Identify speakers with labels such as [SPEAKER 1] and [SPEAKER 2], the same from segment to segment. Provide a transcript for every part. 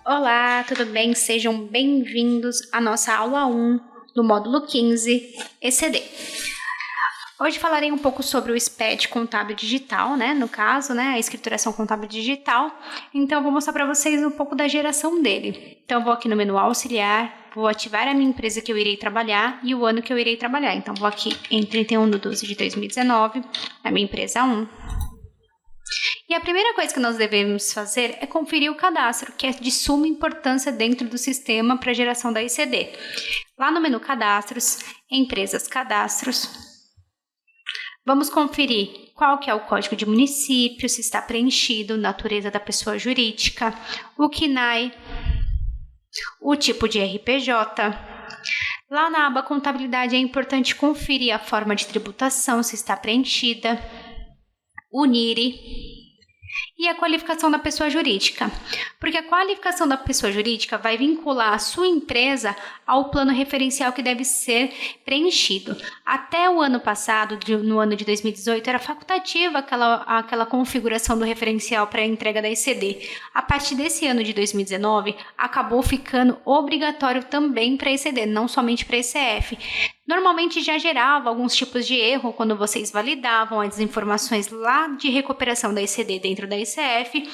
[SPEAKER 1] Olá, tudo bem? Sejam bem-vindos à nossa aula 1 do módulo 15 ECD. Hoje falarei um pouco sobre o SPED contábil digital, no caso, a escrituração contábil digital. Então, vou mostrar para vocês um pouco da geração dele. Então, vou aqui no menu auxiliar, vou ativar a minha empresa que eu irei trabalhar e o ano que eu irei trabalhar. Então, vou aqui em 31/12/2019, a minha empresa 1. E a primeira coisa que nós devemos fazer é conferir o cadastro, que é de suma importância dentro do sistema para geração da ECD. Lá no menu Cadastros, Empresas Cadastros, vamos conferir qual que é o código de município, se está preenchido, natureza da pessoa jurídica, o CNAE, o tipo de RPJ. Lá na aba Contabilidade é importante conferir a forma de tributação, se está preenchida, o NIRI e a qualificação da pessoa jurídica, porque a qualificação da pessoa jurídica vai vincular a sua empresa ao plano referencial que deve ser preenchido. Até o ano passado, no ano de 2018, era facultativa aquela configuração do referencial para a entrega da ECD. A partir desse ano de 2019, acabou ficando obrigatório também para a ECD, não somente para a ECF. Normalmente já gerava alguns tipos de erro quando vocês validavam as informações lá de recuperação da ECD dentro da ECF,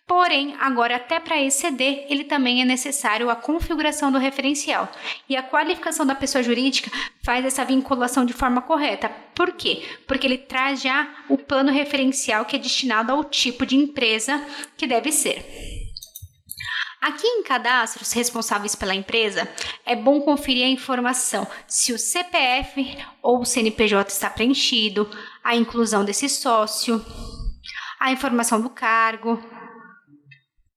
[SPEAKER 1] porém, agora até para a ECD, ele também é necessário a configuração do referencial. E a qualificação da pessoa jurídica faz essa vinculação de forma correta. Por quê? Porque ele traz já o plano referencial que é destinado ao tipo de empresa que deve ser. Aqui em cadastros responsáveis pela empresa, é bom conferir a informação se o CPF ou o CNPJ está preenchido, a inclusão desse sócio, a informação do cargo,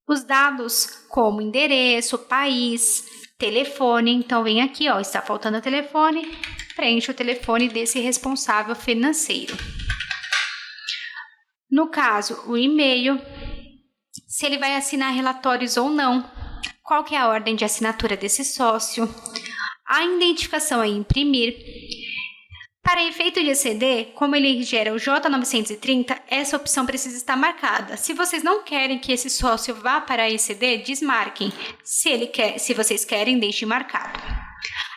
[SPEAKER 1] os dados como endereço, país, telefone. Então, vem aqui, está faltando o telefone, preenche o telefone desse responsável financeiro. No caso, o e-mail, se ele vai assinar relatórios ou não, qual que é a ordem de assinatura desse sócio, a identificação a imprimir. Para efeito de ECD, como ele gera o J930, essa opção precisa estar marcada. Se vocês não querem que esse sócio vá para a ECD, desmarquem. Se vocês querem, deixem marcado.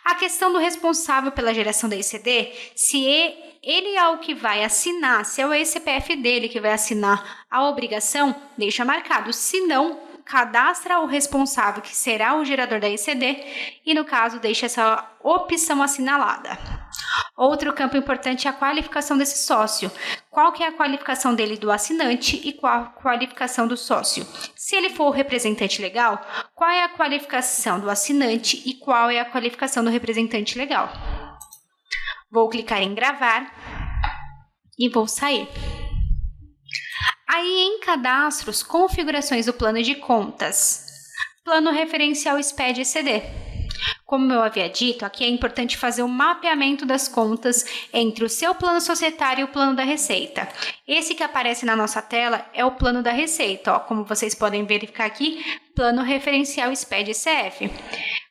[SPEAKER 1] A questão do responsável pela geração da ECD, se ele é o que vai assinar, se é o CPF dele que vai assinar a obrigação, deixa marcado. Se não, cadastra o responsável, que será o gerador da ECD, e no caso, deixa essa opção assinalada. Outro campo importante é a qualificação desse sócio. Qual que é a qualificação dele do assinante e qual a qualificação do sócio? Se ele for o representante legal, qual é a qualificação do assinante e qual é a qualificação do representante legal? Vou clicar em gravar e vou sair. Aí em cadastros, configurações do plano de contas. Plano referencial SPED ECD. Como eu havia dito, aqui é importante fazer o mapeamento das contas entre o seu plano societário e o plano da receita. Esse que aparece na nossa tela é o plano da receita, como vocês podem verificar aqui, plano referencial SPED ECF.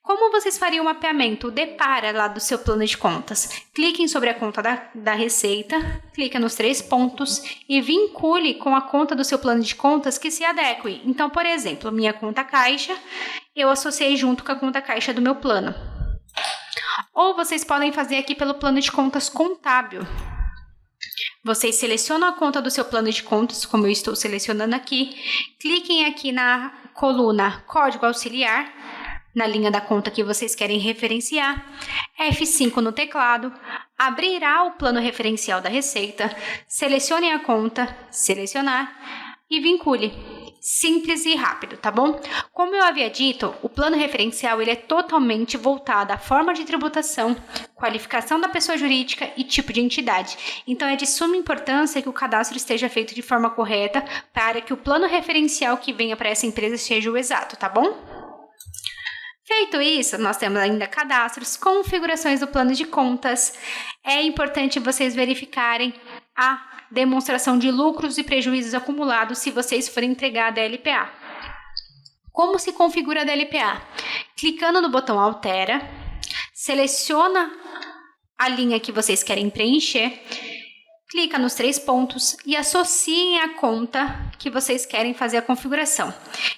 [SPEAKER 1] Como vocês fariam o mapeamento? Depara lá do seu plano de contas. Cliquem sobre a conta da receita, clica nos 3 pontos e vincule com a conta do seu plano de contas que se adeque. Então, por exemplo, minha conta caixa, eu associei junto com a conta caixa do meu plano. Ou vocês podem fazer aqui pelo plano de contas contábil. Vocês selecionam a conta do seu plano de contas, como eu estou selecionando aqui. Cliquem aqui na coluna Código Auxiliar, na linha da conta que vocês querem referenciar, F5 no teclado, abrirá o plano referencial da receita, selecione a conta, selecionar e vincule. Simples e rápido, tá bom? Como eu havia dito, o plano referencial ele é totalmente voltado à forma de tributação, qualificação da pessoa jurídica e tipo de entidade. Então, é de suma importância que o cadastro esteja feito de forma correta para que o plano referencial que venha para essa empresa seja o exato, tá bom? Feito isso, nós temos ainda cadastros, configurações do plano de contas. É importante vocês verificarem a demonstração de lucros e prejuízos acumulados se vocês forem entregar a DLPA. Como se configura a DLPA? Clicando no botão Altera, seleciona a linha que vocês querem preencher, clica nos 3 pontos e associem a conta que vocês querem fazer a configuração.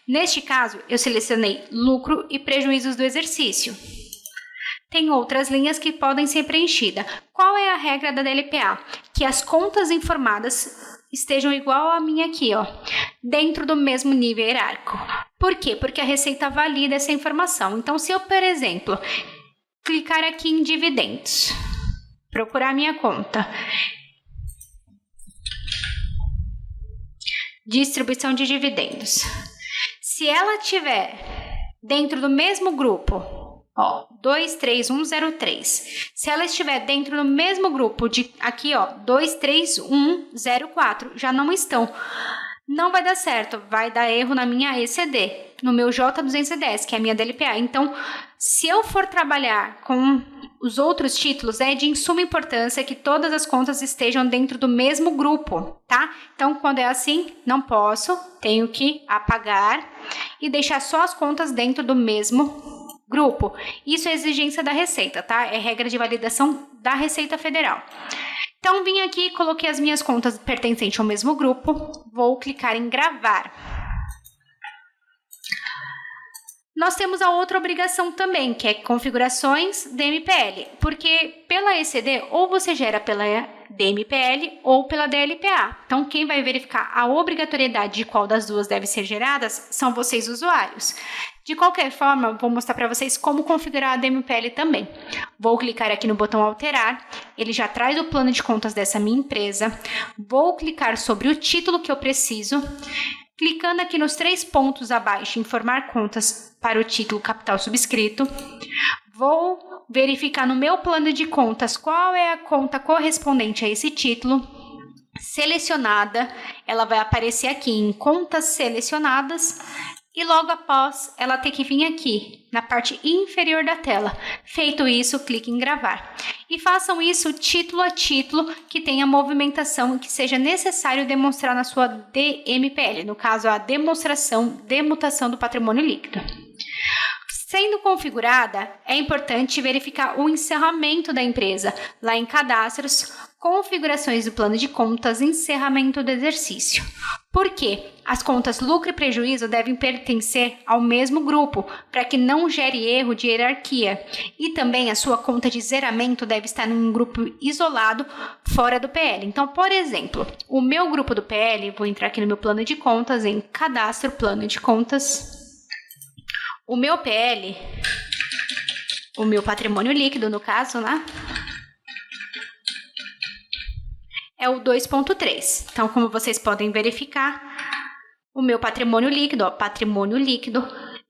[SPEAKER 1] Neste caso, eu selecionei lucro e prejuízos do exercício. Tem outras linhas que podem ser preenchidas. Qual é a regra da DLPA? Que as contas informadas estejam igual a minha aqui, dentro do mesmo nível hierárquico. Por quê? Porque a Receita valida essa informação. Então, se eu, por exemplo, clicar aqui em dividendos, procurar a minha conta, distribuição de dividendos. Se ela tiver dentro do mesmo grupo, 23103. Se ela estiver dentro do mesmo grupo de aqui, 23104, já não estão. Não vai dar certo, vai dar erro na minha ECD, no meu J210, que é a minha DLPA. Então, se eu for trabalhar com os outros títulos, é de suma importância que todas as contas estejam dentro do mesmo grupo, tá? Então, quando é assim, não posso, tenho que apagar e deixar só as contas dentro do mesmo grupo. Isso é exigência da Receita, tá? É regra de validação da Receita Federal. Então, vim aqui e coloquei as minhas contas pertencentes ao mesmo grupo. Vou clicar em gravar. Nós temos a outra obrigação também, que é configurações DMPL, porque pela ECD, ou você gera pela DMPL ou pela DLPA. Então, quem vai verificar a obrigatoriedade de qual das duas deve ser geradas são vocês, usuários. De qualquer forma, vou mostrar para vocês como configurar a DMPL também. Vou clicar aqui no botão alterar, ele já traz o plano de contas dessa minha empresa. Vou clicar sobre o título que eu preciso. Clicando aqui nos 3 pontos abaixo, informar contas para o título capital subscrito. Vou verificar no meu plano de contas qual é a conta correspondente a esse título. Selecionada, ela vai aparecer aqui em contas selecionadas. E logo após, ela tem que vir aqui, na parte inferior da tela. Feito isso, clique em gravar. E façam isso título a título que tenha movimentação que seja necessário demonstrar na sua DMPL, no caso, a demonstração de mutação do patrimônio líquido. Sendo configurada, é importante verificar o encerramento da empresa, lá em cadastros, configurações do plano de contas, encerramento do exercício. Por quê? As contas lucro e prejuízo devem pertencer ao mesmo grupo, para que não gere erro de hierarquia. E também a sua conta de zeramento deve estar num grupo isolado, fora do PL. Então, por exemplo, o meu grupo do PL, vou entrar aqui no meu plano de contas, em cadastro, plano de contas. O meu PL, o meu patrimônio líquido, no caso, né? É o 2.3. Então, como vocês podem verificar, o meu patrimônio líquido, patrimônio líquido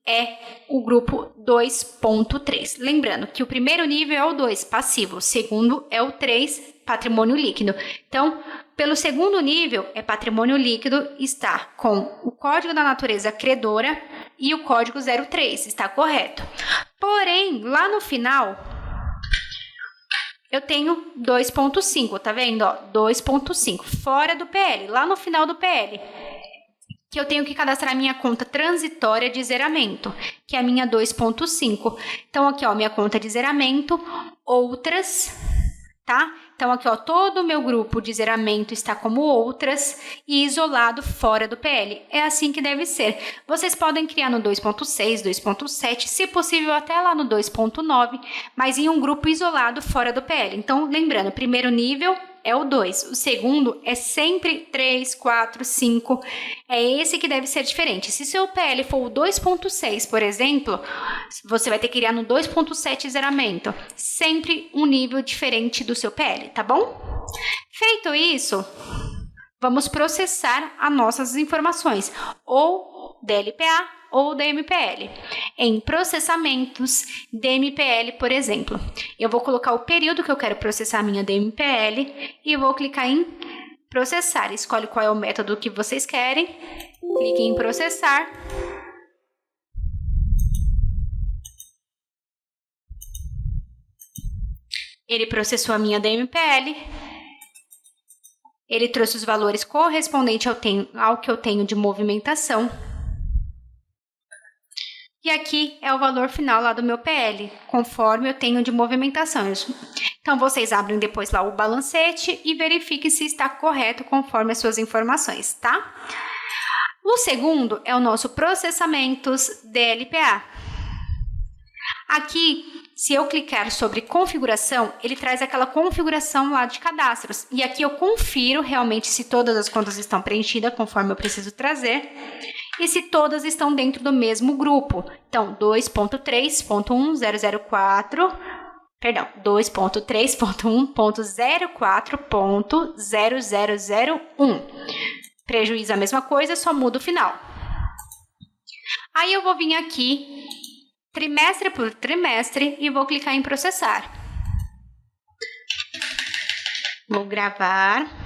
[SPEAKER 1] é o grupo 2.3. Lembrando que o primeiro nível é o 2, passivo. O segundo é o 3, patrimônio líquido. Então, pelo segundo nível, patrimônio líquido, está com o código da natureza credora e o código 03, está correto. Porém, lá no final, eu tenho 2.5, tá vendo? 2.5, fora do PL, lá no final do PL, que eu tenho que cadastrar a minha conta transitória de zeramento, que é a minha 2.5. Então, aqui, minha conta de zeramento, outras, tá? Então, aqui, todo o meu grupo de zeramento está como outras e isolado fora do PL. É assim que deve ser. Vocês podem criar no 2.6, 2.7, se possível até lá no 2.9, mas em um grupo isolado fora do PL. Então, lembrando, primeiro nível é o 2. O segundo é sempre 3, 4, 5. É esse que deve ser diferente. Se seu PL for o 2.6, por exemplo, você vai ter que criar no 2.7 zeramento. Sempre um nível diferente do seu PL, tá bom? Feito isso, vamos processar as nossas informações, ou DLPA ou DMPL. Em processamentos, DMPL, por exemplo, eu vou colocar o período que eu quero processar a minha DMPL e vou clicar em processar. Escolhe qual é o método que vocês querem, clique em processar. Ele processou a minha DMPL. Ele trouxe os valores correspondentes ao que eu tenho de movimentação. E aqui é o valor final lá do meu PL, conforme eu tenho de movimentação. Então, vocês abrem depois lá o balancete e verifiquem se está correto conforme as suas informações, tá? O segundo é o nosso processamentos DLPA. Aqui, se eu clicar sobre configuração, ele traz aquela configuração lá de cadastros. E aqui eu confiro realmente se todas as contas estão preenchidas conforme eu preciso trazer e se todas estão dentro do mesmo grupo. Então, 2.3.1004, perdão, 2.3.1.04.0001. Prejuízo a mesma coisa, só muda o final. Aí eu vou vir aqui, trimestre por trimestre, e vou clicar em processar. Vou gravar.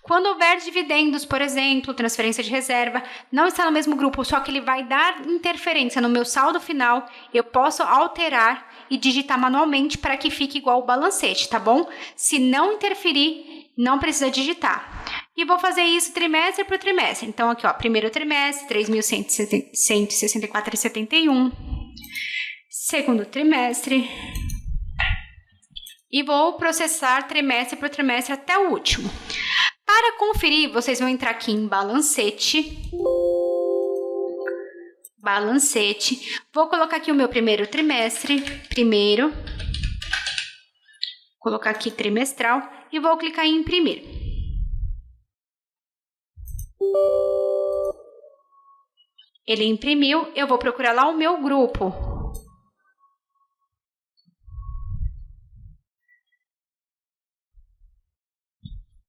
[SPEAKER 1] Quando houver dividendos, por exemplo, transferência de reserva, não está no mesmo grupo, só que ele vai dar interferência no meu saldo final, eu posso alterar e digitar manualmente para que fique igual o balancete, tá bom? Se não interferir, não precisa digitar. E vou fazer isso trimestre por trimestre. Então, aqui, ó, primeiro trimestre, 3.164,71. Segundo trimestre. E vou processar trimestre por trimestre até o último. Para conferir, vocês vão entrar aqui em balancete. Balancete. Vou colocar aqui o meu primeiro trimestre. Primeiro. Colocar aqui trimestral. E vou clicar em imprimir. Ele imprimiu. Eu vou procurar lá o meu grupo.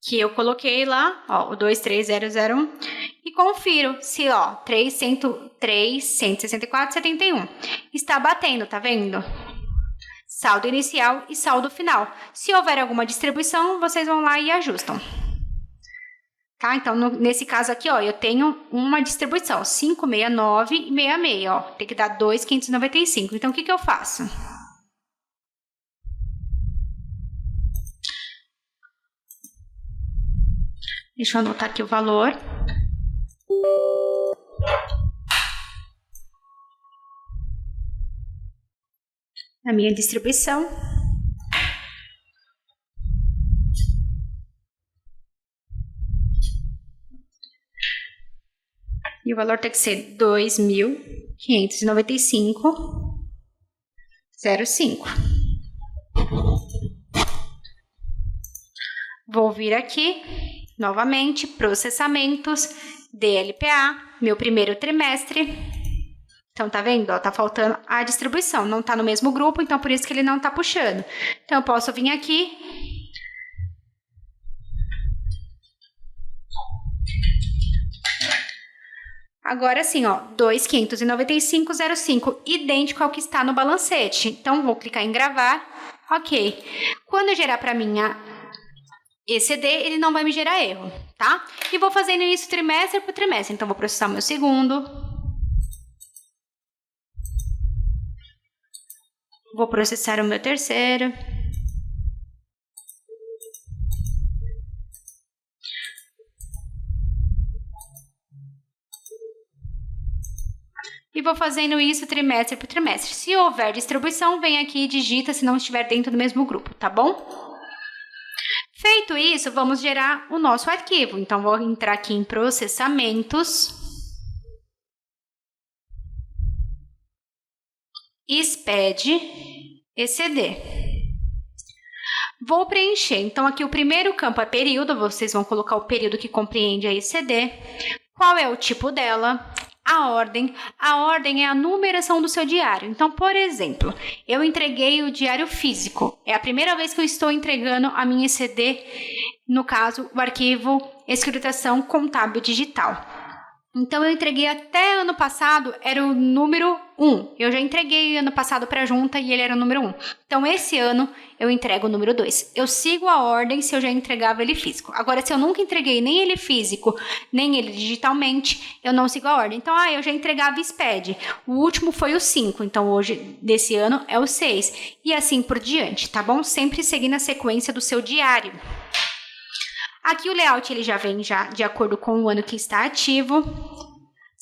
[SPEAKER 1] Que eu coloquei lá, ó, o 23001, e confiro se, ó, 364,71 está batendo, tá vendo? Saldo inicial e saldo final. Se houver alguma distribuição, vocês vão lá e ajustam. Tá? Então, nesse caso aqui, ó, eu tenho uma distribuição, 569,66, ó, tem que dar 2.595. Então, o que eu faço? Deixa eu anotar aqui o valor. A minha distribuição. E o valor tem que ser 2.595,05. Vou vir aqui. Novamente, processamentos, DLPA, meu primeiro trimestre. Então, tá vendo? Ó, tá faltando a distribuição. Não tá no mesmo grupo, então por isso que ele não tá puxando. Então, eu posso vir aqui. Agora sim, ó, 2.595,05, idêntico ao que está no balancete. Então, vou clicar em gravar. Ok. Quando eu gerar para minha ECD, ele não vai me gerar erro, tá? E vou fazendo isso trimestre por trimestre. Então, vou processar o meu segundo. Vou processar o meu terceiro. E vou fazendo isso trimestre por trimestre. Se houver distribuição, vem aqui e digita se não estiver dentro do mesmo grupo, tá bom? Feito isso, vamos gerar o nosso arquivo. Então, vou entrar aqui em processamentos. SPED ECD. Vou preencher. Então, aqui o primeiro campo é período. Vocês vão colocar o período que compreende a ECD. Qual é o tipo dela? A ordem é a numeração do seu diário. Então, por exemplo, eu entreguei o diário físico. É a primeira vez que eu estou entregando a minha ECD, no caso, o arquivo Escrituração Contábil Digital. Então, eu entreguei até ano passado, era o número 1. Eu já entreguei ano passado para a junta e ele era o número 1. Então, esse ano, eu entrego o número 2. Eu sigo a ordem se eu já entregava ele físico. Agora, se eu nunca entreguei nem ele físico, nem ele digitalmente, eu não sigo a ordem. Então, eu já entregava SPED. O último foi o 5. Então, hoje, desse ano, é o 6. E assim por diante, tá bom? Sempre seguindo a sequência do seu diário. Aqui o layout ele já vem de acordo com o ano que está ativo.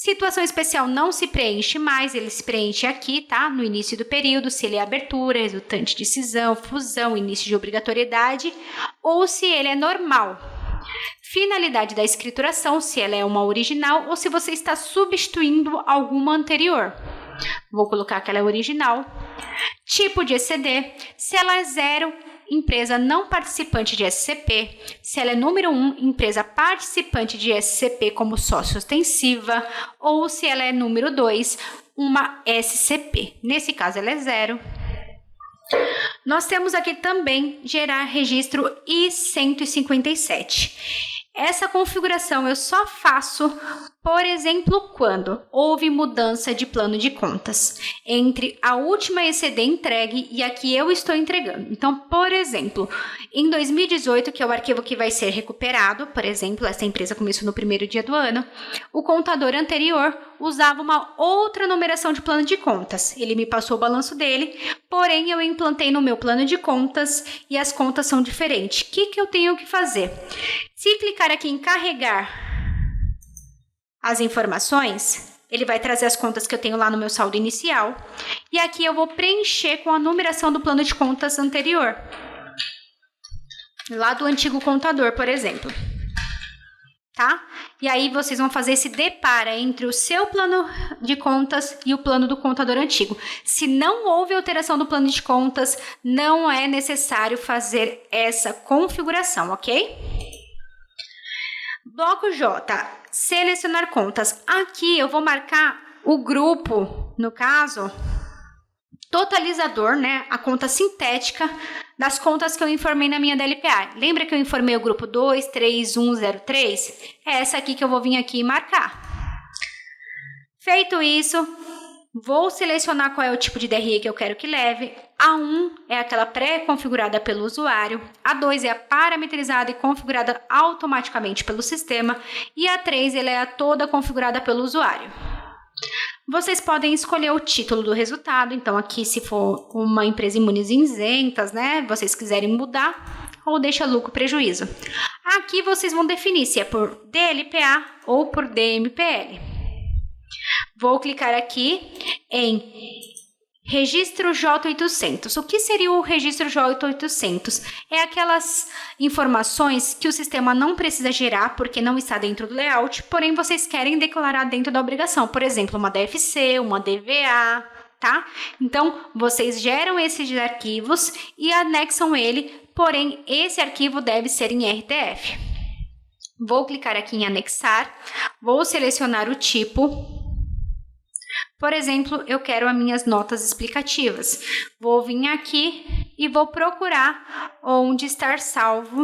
[SPEAKER 1] Situação especial não se preenche mais, ele se preenche aqui, tá? No início do período, se ele é abertura, resultante de cisão, fusão, início de obrigatoriedade, ou se ele é normal. Finalidade da escrituração, se ela é uma original ou se você está substituindo alguma anterior. Vou colocar que ela é original. Tipo de ECD, se ela é 0, empresa não participante de SCP, se ela é número 1, empresa participante de SCP como sócio ostensiva, ou se ela é número 2, uma SCP. Nesse caso, ela é 0. Nós temos aqui também gerar registro I-157. Essa configuração eu só faço, por exemplo, quando houve mudança de plano de contas entre a última ECD entregue e a que eu estou entregando. Então, por exemplo, em 2018, que é o arquivo que vai ser recuperado, por exemplo, essa empresa começou no primeiro dia do ano, o contador anterior usava uma outra numeração de plano de contas. Ele me passou o balanço dele, porém eu implantei no meu plano de contas e as contas são diferentes. O que eu tenho que fazer? Se clicar aqui em carregar as informações, ele vai trazer as contas que eu tenho lá no meu saldo inicial. E aqui eu vou preencher com a numeração do plano de contas anterior. Lá do antigo contador, por exemplo. Tá? E aí vocês vão fazer esse depara entre o seu plano de contas e o plano do contador antigo. Se não houve alteração do plano de contas, não é necessário fazer essa configuração, ok? Bloco J, selecionar contas. Aqui eu vou marcar o grupo, no caso, totalizador, né? A conta sintética das contas que eu informei na minha DLPA. Lembra que eu informei o grupo 23103? É essa aqui que eu vou vir aqui e marcar. Feito isso, vou selecionar qual é o tipo de DRE que eu quero que leve. A 1 é aquela pré-configurada pelo usuário. A 2 é a parametrizada e configurada automaticamente pelo sistema. E a 3 ela é a toda configurada pelo usuário. Vocês podem escolher o título do resultado. Então, aqui, se for uma empresa imunes isentas, né? Vocês quiserem mudar, ou deixa lucro prejuízo. Aqui, vocês vão definir se é por DLPA ou por DMPL. Vou clicar aqui em Registro J800. O que seria o registro J800? É aquelas informações que o sistema não precisa gerar porque não está dentro do layout, porém vocês querem declarar dentro da obrigação. Por exemplo, uma DFC, uma DVA, tá? Então, vocês geram esses arquivos e anexam ele, porém, esse arquivo deve ser em RTF. Vou clicar aqui em anexar, vou selecionar o tipo. Por exemplo, eu quero as minhas notas explicativas. Vou vir aqui e vou procurar onde estar salvo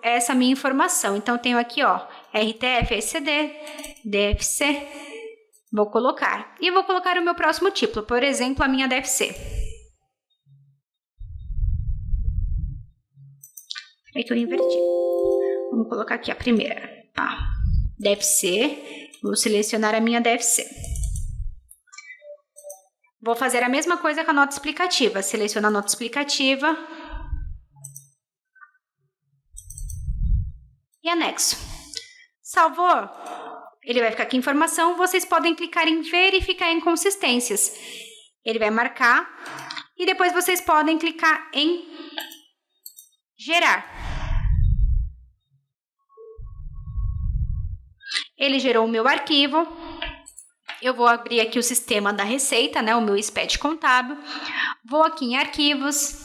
[SPEAKER 1] essa minha informação. Então, tenho aqui, ó, RTF, ECD, DFC. Vou colocar. E vou colocar o meu próximo título, por exemplo, a minha DFC. Peraí que eu inverti. Vamos colocar aqui a primeira. Tá. DFC, vou selecionar a minha DFC. Vou fazer a mesma coisa com a nota explicativa. Seleciono a nota explicativa e anexo. Salvou? Ele vai ficar aqui informação. Vocês podem clicar em verificar inconsistências. Ele vai marcar e depois vocês podem clicar em gerar. Ele gerou o meu arquivo. Eu vou abrir aqui o sistema da Receita, né, o meu SPED contábil. Vou aqui em arquivos,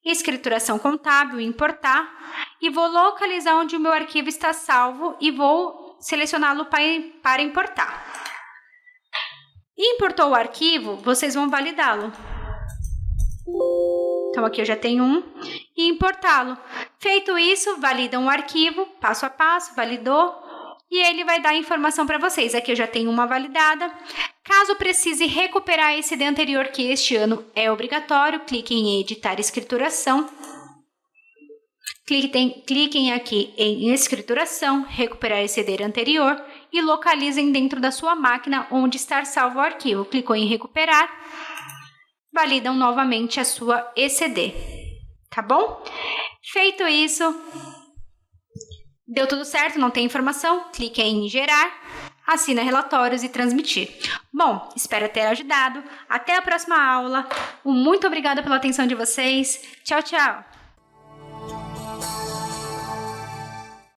[SPEAKER 1] escrituração contábil, importar e vou localizar onde o meu arquivo está salvo e vou selecioná-lo para importar. Importou o arquivo, vocês vão validá-lo. Então aqui eu já tenho um e importá-lo. Feito isso, validam o arquivo, passo a passo, validou. E ele vai dar a informação para vocês. Aqui eu já tenho uma validada. Caso precise recuperar a ECD anterior, que este ano é obrigatório, cliquem em editar escrituração. Cliquem aqui em escrituração, recuperar a ECD anterior e localizem dentro da sua máquina onde está salvo o arquivo. Clicou em recuperar, validam novamente a sua ECD. Tá bom? Feito isso, Deu tudo certo, não tem informação? Clique em gerar, assina relatórios e transmitir. Bom, espero ter ajudado. Até a próxima aula. Muito obrigada pela atenção de vocês. Tchau, tchau!